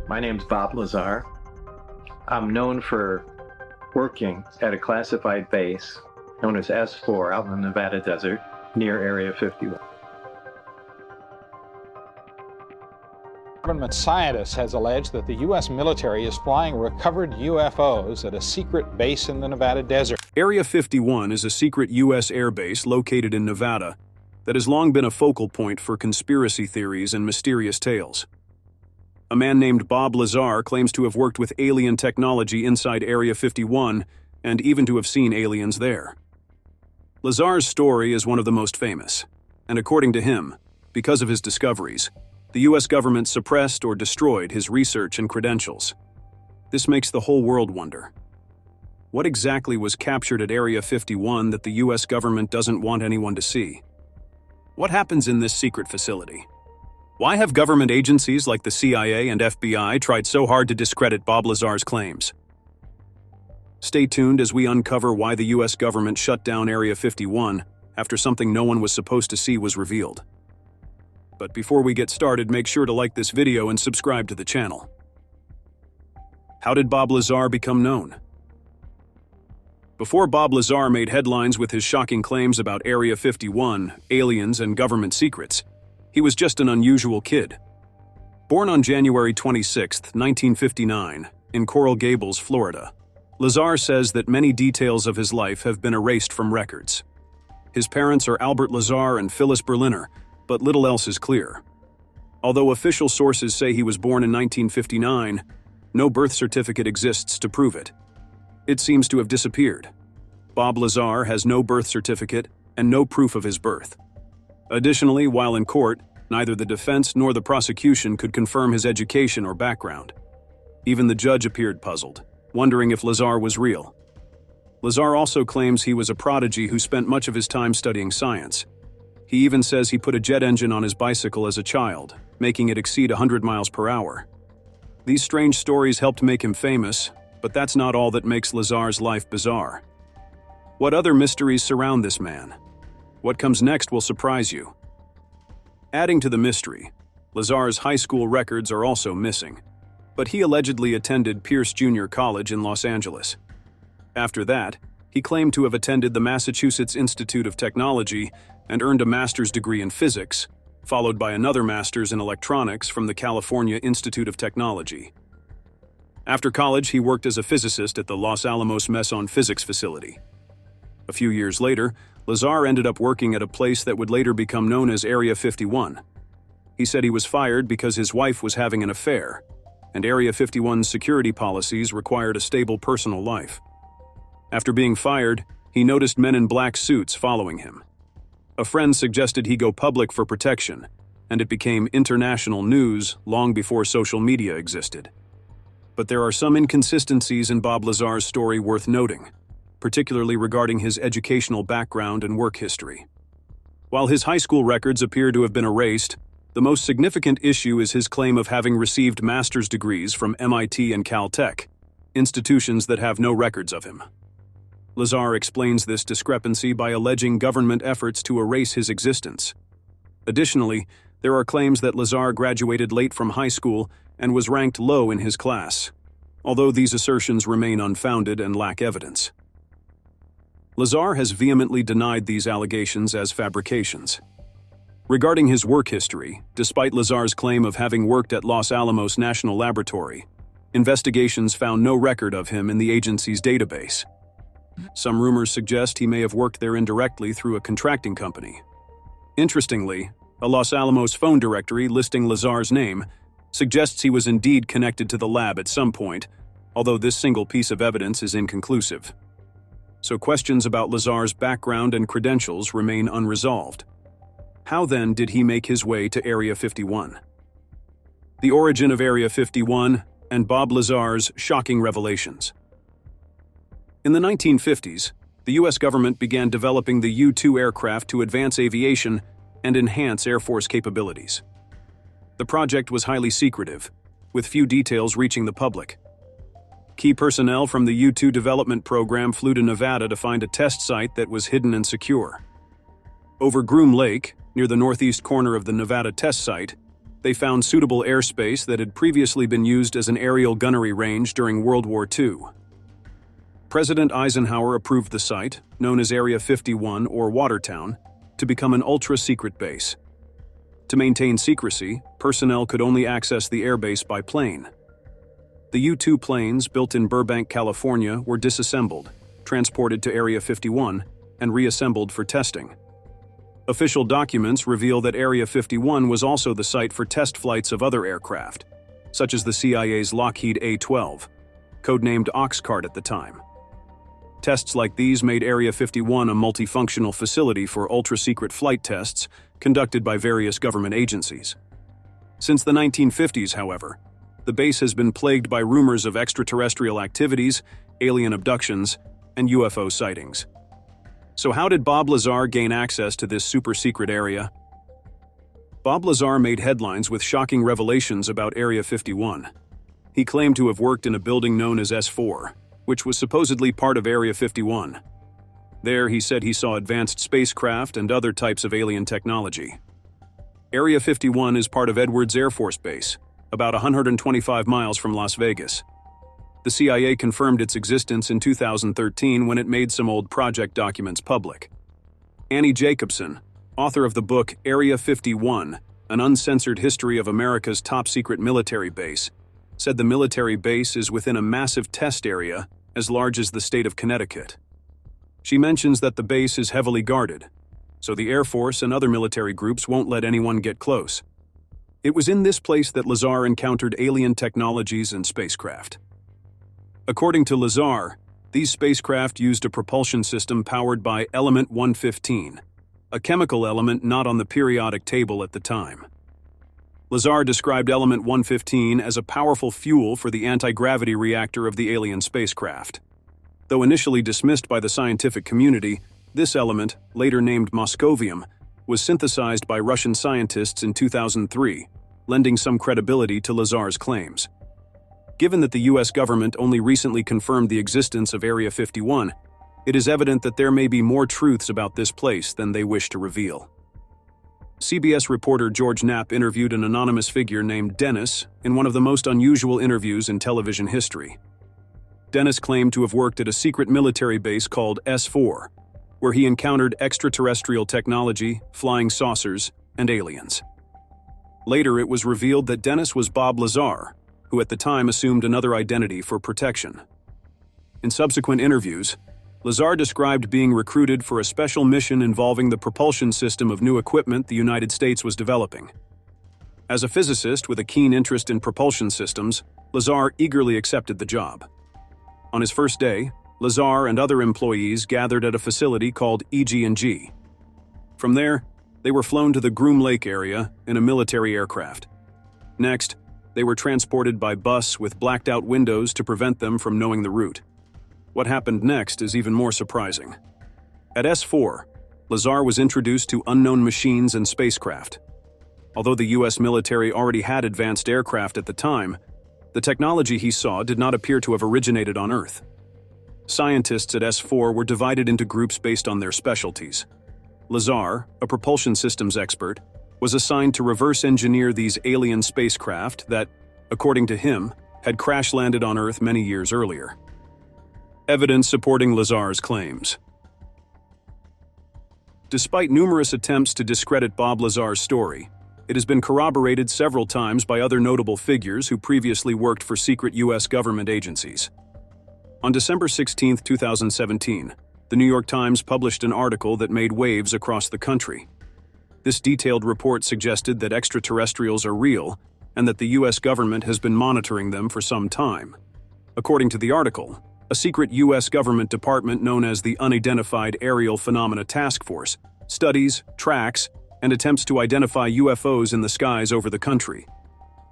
My name's Bob Lazar. I'm known for working at a classified base known as S4 out in the Nevada desert near Area 51. Government scientists has alleged that the U.S. military is flying recovered UFOs at a secret base in the Nevada desert. Area 51 is a secret U.S. air base located in Nevada that has long been a focal point for conspiracy theories and mysterious tales. A man named Bob Lazar claims to have worked with alien technology inside Area 51 and even to have seen aliens there. Lazar's story is one of the most famous, and according to him, because of his discoveries, the U.S. government suppressed or destroyed his research and credentials. This makes the whole world wonder. What exactly was captured at Area 51 that the U.S. government doesn't want anyone to see? What happens in this secret facility? Why have government agencies like the CIA and FBI tried so hard to discredit Bob Lazar's claims? Stay tuned as we uncover why the U.S. government shut down Area 51 after something no one was supposed to see was revealed. But before we get started, make sure to like this video and subscribe to the channel. How did Bob Lazar become known? Before Bob Lazar made headlines with his shocking claims about Area 51, aliens, and government secrets, he was just an unusual kid. Born on January 26, 1959, in Coral Gables, Florida, Lazar says that many details of his life have been erased from records. His parents are Albert Lazar and Phyllis Berliner, but little else is clear. Although official sources say he was born in 1959, no birth certificate exists to prove it. It seems to have disappeared. Bob Lazar has no birth certificate and no proof of his birth. Additionally, while in court, neither the defense nor the prosecution could confirm his education or background. Even the judge appeared puzzled, wondering if Lazar was real. Lazar also claims he was a prodigy who spent much of his time studying science. He even says he put a jet engine on his bicycle as a child, making it exceed 100 miles per hour. These strange stories helped make him famous, but that's not all that makes Lazar's life bizarre. What other mysteries surround this man? What comes next will surprise you. Adding to the mystery, Lazar's high school records are also missing, but he allegedly attended Pierce Junior College in Los Angeles. After that, he claimed to have attended the Massachusetts Institute of Technology and earned a master's degree in physics, followed by another master's in electronics from the California Institute of Technology. After college, he worked as a physicist at the Los Alamos Meson Physics facility. A few years later, Lazar ended up working at a place that would later become known as Area 51. He said he was fired because his wife was having an affair, and Area 51's security policies required a stable personal life. After being fired, he noticed men in black suits following him. A friend suggested he go public for protection, and it became international news long before social media existed. But there are some inconsistencies in Bob Lazar's story worth noting, particularly regarding his educational background and work history. While his high school records appear to have been erased, the most significant issue is his claim of having received master's degrees from MIT and Caltech, institutions that have no records of him. Lazar explains this discrepancy by alleging government efforts to erase his existence. Additionally, there are claims that Lazar graduated late from high school and was ranked low in his class, although these assertions remain unfounded and lack evidence. Lazar has vehemently denied these allegations as fabrications. Regarding his work history, despite Lazar's claim of having worked at Los Alamos National Laboratory, investigations found no record of him in the agency's database. Some rumors suggest he may have worked there indirectly through a contracting company. Interestingly, a Los Alamos phone directory listing Lazar's name suggests he was indeed connected to the lab at some point, although this single piece of evidence is inconclusive. So questions about Lazar's background and credentials remain unresolved. How then did he make his way to Area 51? The origin of Area 51 and Bob Lazar's shocking revelations. In the 1950s, the U.S. government began developing the U-2 aircraft to advance aviation and enhance Air Force capabilities. The project was highly secretive, with few details reaching the public. Key personnel from the U-2 development program flew to Nevada to find a test site that was hidden and secure. Over Groom Lake, near the northeast corner of the Nevada test site, They found suitable airspace that had previously been used as an aerial gunnery range during World War II. President Eisenhower approved the site, known as Area 51 or Watertown, to become an ultra-secret base. To maintain secrecy, personnel could only access the airbase by plane. The U-2 planes, built in Burbank, California, were disassembled, transported to Area 51, and reassembled for testing. Official documents reveal that Area 51 was also the site for test flights of other aircraft, such as the CIA's Lockheed A-12, codenamed Oxcart at the time. Tests like these made Area 51 a multifunctional facility for ultra-secret flight tests conducted by various government agencies. Since the 1950s, however, the base has been plagued by rumors of extraterrestrial activities, alien abductions, and UFO sightings. So how did Bob Lazar gain access to this super-secret area? Bob Lazar made headlines with shocking revelations about Area 51. He claimed to have worked in a building known as S4, which was supposedly part of Area 51. There, he said he saw advanced spacecraft and other types of alien technology. Area 51 is part of Edwards Air Force Base, about 125 miles from Las Vegas. The CIA confirmed its existence in 2013 when it made some old project documents public. Annie Jacobson, author of the book Area 51, An Uncensored History of America's Top-Secret Military Base, said the military base is within a massive test area as large as the state of Connecticut. She mentions that the base is heavily guarded, so the Air Force and other military groups won't let anyone get close. It was in this place that Lazar encountered alien technologies and spacecraft. According to Lazar, these spacecraft used a propulsion system powered by element 115, a chemical element not on the periodic table at the time. Lazar described element 115 as a powerful fuel for the anti-gravity reactor of the alien spacecraft. Though initially dismissed by the scientific community, this element, later named moscovium, was synthesized by Russian scientists in 2003, lending some credibility to Lazar's claims. Given that the U.S. government only recently confirmed the existence of Area 51, it is evident that there may be more truths about this place than they wish to reveal. CBS reporter George Knapp interviewed an anonymous figure named Dennis in one of the most unusual interviews in television history. Dennis claimed to have worked at a secret military base called S4, where he encountered extraterrestrial technology, flying saucers, and aliens. Later, it was revealed that Dennis was Bob Lazar, who at the time assumed another identity for protection. In subsequent interviews, Lazar described being recruited for a special mission involving the propulsion system of new equipment the United States was developing. As a physicist with a keen interest in propulsion systems, Lazar eagerly accepted the job. On his first day, Lazar and other employees gathered at a facility called EG&G. From there, they were flown to the Groom Lake area in a military aircraft. Next, they were transported by bus with blacked-out windows to prevent them from knowing the route. What happened next is even more surprising. At S4, Lazar was introduced to unknown machines and spacecraft. Although the U.S. military already had advanced aircraft at the time, the technology he saw did not appear to have originated on Earth. Scientists at S4 were divided into groups based on their specialties. Lazar, a propulsion systems expert, was assigned to reverse engineer these alien spacecraft that, according to him, had crash-landed on Earth many years earlier. Evidence supporting Lazar's claims. Despite numerous attempts to discredit Bob Lazar's story, it has been corroborated several times by other notable figures who previously worked for secret U.S. government agencies. On December 16, 2017, the New York Times published an article that made waves across the country. This detailed report suggested that extraterrestrials are real and that the U.S. government has been monitoring them for some time. According to the article, a secret U.S. government department known as the Unidentified Aerial Phenomena Task Force studies, tracks, and attempts to identify UFOs in the skies over the country.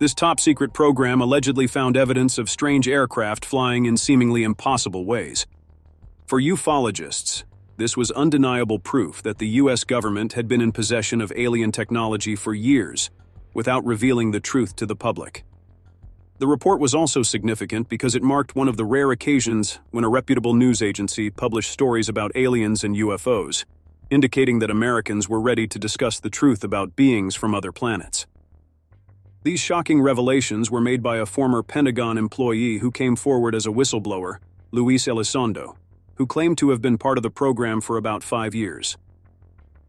This top-secret program allegedly found evidence of strange aircraft flying in seemingly impossible ways. For ufologists, this was undeniable proof that the U.S. government had been in possession of alien technology for years, without revealing the truth to the public. The report was also significant because it marked one of the rare occasions when a reputable news agency published stories about aliens and UFOs, indicating that Americans were ready to discuss the truth about beings from other planets. These shocking revelations were made by a former Pentagon employee who came forward as a whistleblower, Luis Elizondo, who claimed to have been part of the program for about 5 years.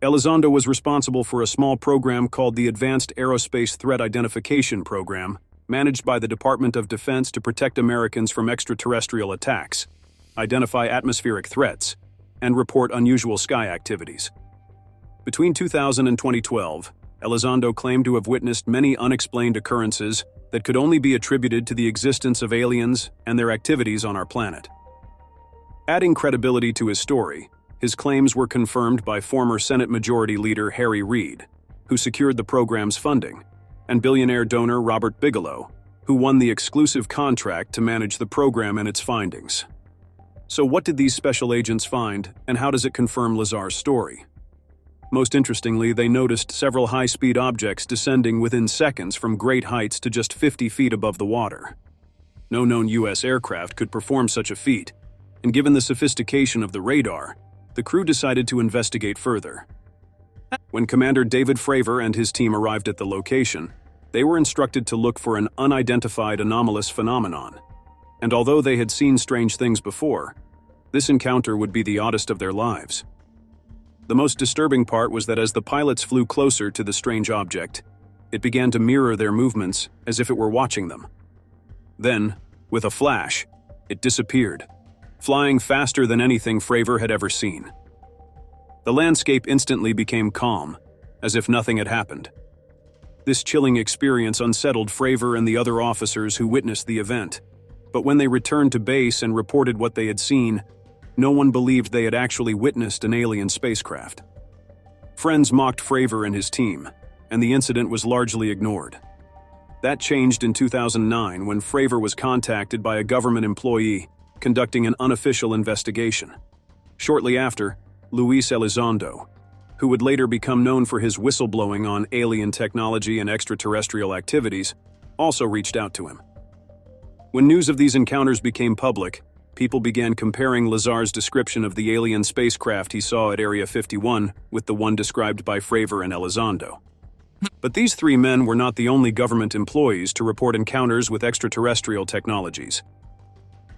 Elizondo was responsible for a small program called the Advanced Aerospace Threat Identification Program, managed by the Department of Defense to protect Americans from extraterrestrial attacks, identify atmospheric threats, and report unusual sky activities. Between 2000 and 2012, Elizondo claimed to have witnessed many unexplained occurrences that could only be attributed to the existence of aliens and their activities on our planet. Adding credibility to his story, his claims were confirmed by former Senate Majority Leader Harry Reid, who secured the program's funding, and billionaire donor Robert Bigelow, who won the exclusive contract to manage the program and its findings. So what did these special agents find, and how does it confirm Lazar's story? Most interestingly, they noticed several high-speed objects descending within seconds from great heights to just 50 feet above the water. No known U.S. aircraft could perform such a feat, and given the sophistication of the radar, the crew decided to investigate further. When Commander David Fravor and his team arrived at the location, they were instructed to look for an unidentified anomalous phenomenon. And although they had seen strange things before, this encounter would be the oddest of their lives. The most disturbing part was that as the pilots flew closer to the strange object, it began to mirror their movements as if it were watching them. Then, with a flash, it disappeared, flying faster than anything Fravor had ever seen. The landscape instantly became calm, as if nothing had happened. This chilling experience unsettled Fravor and the other officers who witnessed the event, but when they returned to base and reported what they had seen, no one believed they had actually witnessed an alien spacecraft. Friends mocked Fravor and his team, and the incident was largely ignored. That changed in 2009 when Fravor was contacted by a government employee conducting an unofficial investigation. Shortly after, Luis Elizondo, who would later become known for his whistleblowing on alien technology and extraterrestrial activities, also reached out to him. When news of these encounters became public, people began comparing Lazar's description of the alien spacecraft he saw at Area 51 with the one described by Fravor and Elizondo. But these three men were not the only government employees to report encounters with extraterrestrial technologies.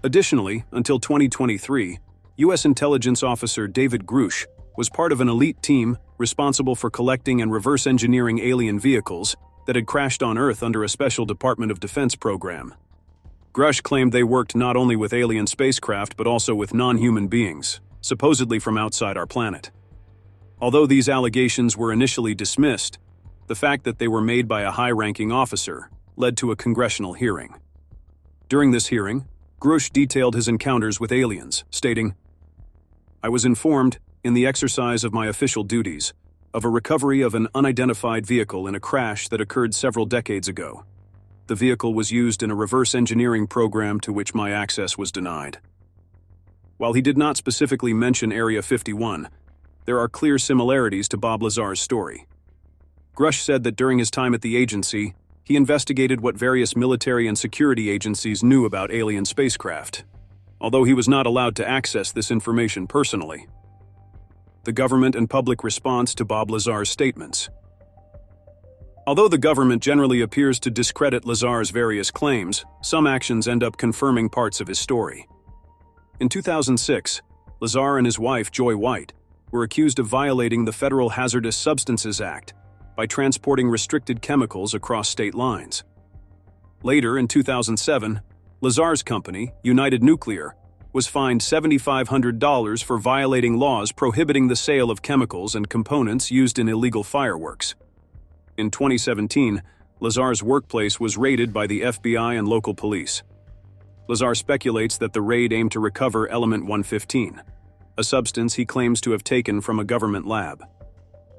Additionally, until 2023, U.S. intelligence officer David Grush was part of an elite team responsible for collecting and reverse engineering alien vehicles that had crashed on Earth under a special Department of Defense program. Grush claimed they worked not only with alien spacecraft but also with non-human beings, supposedly from outside our planet. Although these allegations were initially dismissed, the fact that they were made by a high-ranking officer led to a congressional hearing. During this hearing, Grush detailed his encounters with aliens, stating, "I was informed, in the exercise of my official duties, of a recovery of an unidentified vehicle in a crash that occurred several decades ago. The vehicle was used in a reverse engineering program to which my access was denied." While he did not specifically mention Area 51, there are clear similarities to Bob Lazar's story. Grush said that during his time at the agency, he investigated what various military and security agencies knew about alien spacecraft, although he was not allowed to access this information personally. The government and public response to Bob Lazar's statements. Although the government generally appears to discredit Lazar's various claims, some actions end up confirming parts of his story. In 2006, Lazar and his wife, Joy White, were accused of violating the Federal Hazardous Substances Act by transporting restricted chemicals across state lines. Later, in 2007, Lazar's company, United Nuclear, was fined $7,500 for violating laws prohibiting the sale of chemicals and components used in illegal fireworks. In 2017, Lazar's workplace was raided by the FBI and local police. Lazar speculates that the raid aimed to recover element 115, a substance he claims to have taken from a government lab.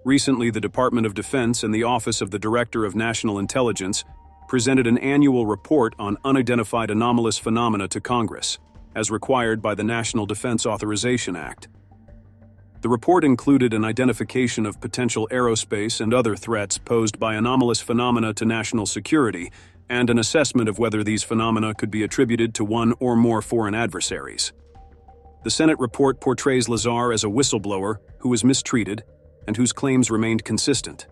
Recently, the Department of Defense and the Office of the Director of National Intelligence presented an annual report on unidentified anomalous phenomena to Congress, as required by the National Defense Authorization Act. The report included an identification of potential aerospace and other threats posed by anomalous phenomena to national security, and an assessment of whether these phenomena could be attributed to one or more foreign adversaries. The Senate report portrays Lazar as a whistleblower who was mistreated and whose claims remained consistent.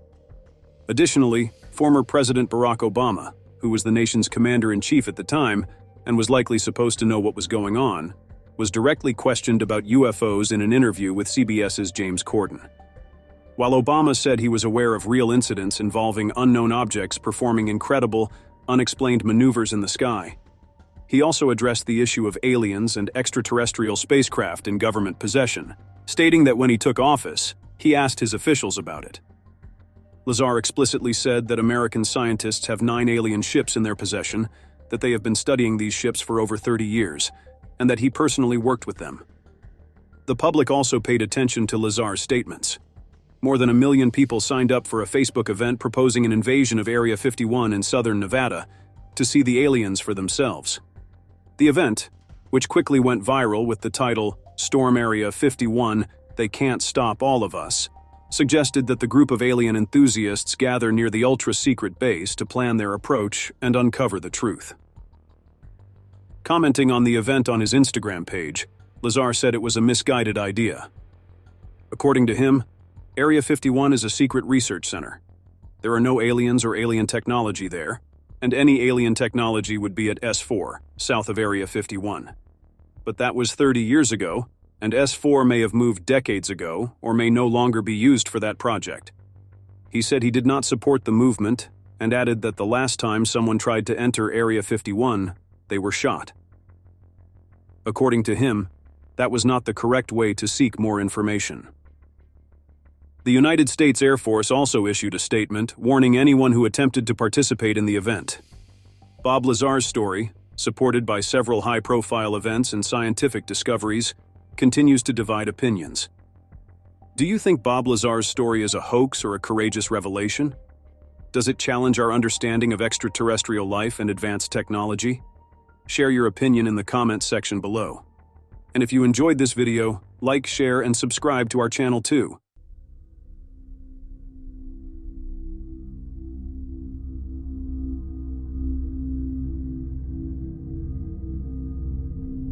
Additionally, former President Barack Obama, who was the nation's commander-in-chief at the time and was likely supposed to know what was going on, was directly questioned about UFOs in an interview with CBS's James Corden. While Obama said he was aware of real incidents involving unknown objects performing incredible, unexplained maneuvers in the sky, he also addressed the issue of aliens and extraterrestrial spacecraft in government possession, stating that when he took office, he asked his officials about it. Lazar explicitly said that American scientists have 9 alien ships in their possession, that they have been studying these ships for over 30 years, and that he personally worked with them. The public also paid attention to Lazar's statements. More than 1 million people signed up for a Facebook event proposing an invasion of Area 51 in southern Nevada to see the aliens for themselves. The event, which quickly went viral with the title "Storm Area 51, They Can't Stop All of Us," suggested that the group of alien enthusiasts gather near the ultra-secret base to plan their approach and uncover the truth. Commenting on the event on his Instagram page, Lazar said it was a misguided idea. According to him, Area 51 is a secret research center. There are no aliens or alien technology there, and any alien technology would be at S4, south of Area 51. But that was 30 years ago, and S4 may have moved decades ago or may no longer be used for that project. He said he did not support the movement and added that the last time someone tried to enter Area 51, they were shot. According to him, that was not the correct way to seek more information. The United States Air Force also issued a statement warning anyone who attempted to participate in the event. Bob Lazar's story, supported by several high-profile events and scientific discoveries, continues to divide opinions. Do you think Bob Lazar's story is a hoax or a courageous revelation? Does it challenge our understanding of extraterrestrial life and advanced technology? Share your opinion in the comments section below. And if you enjoyed this video, like, share, and subscribe to our channel too.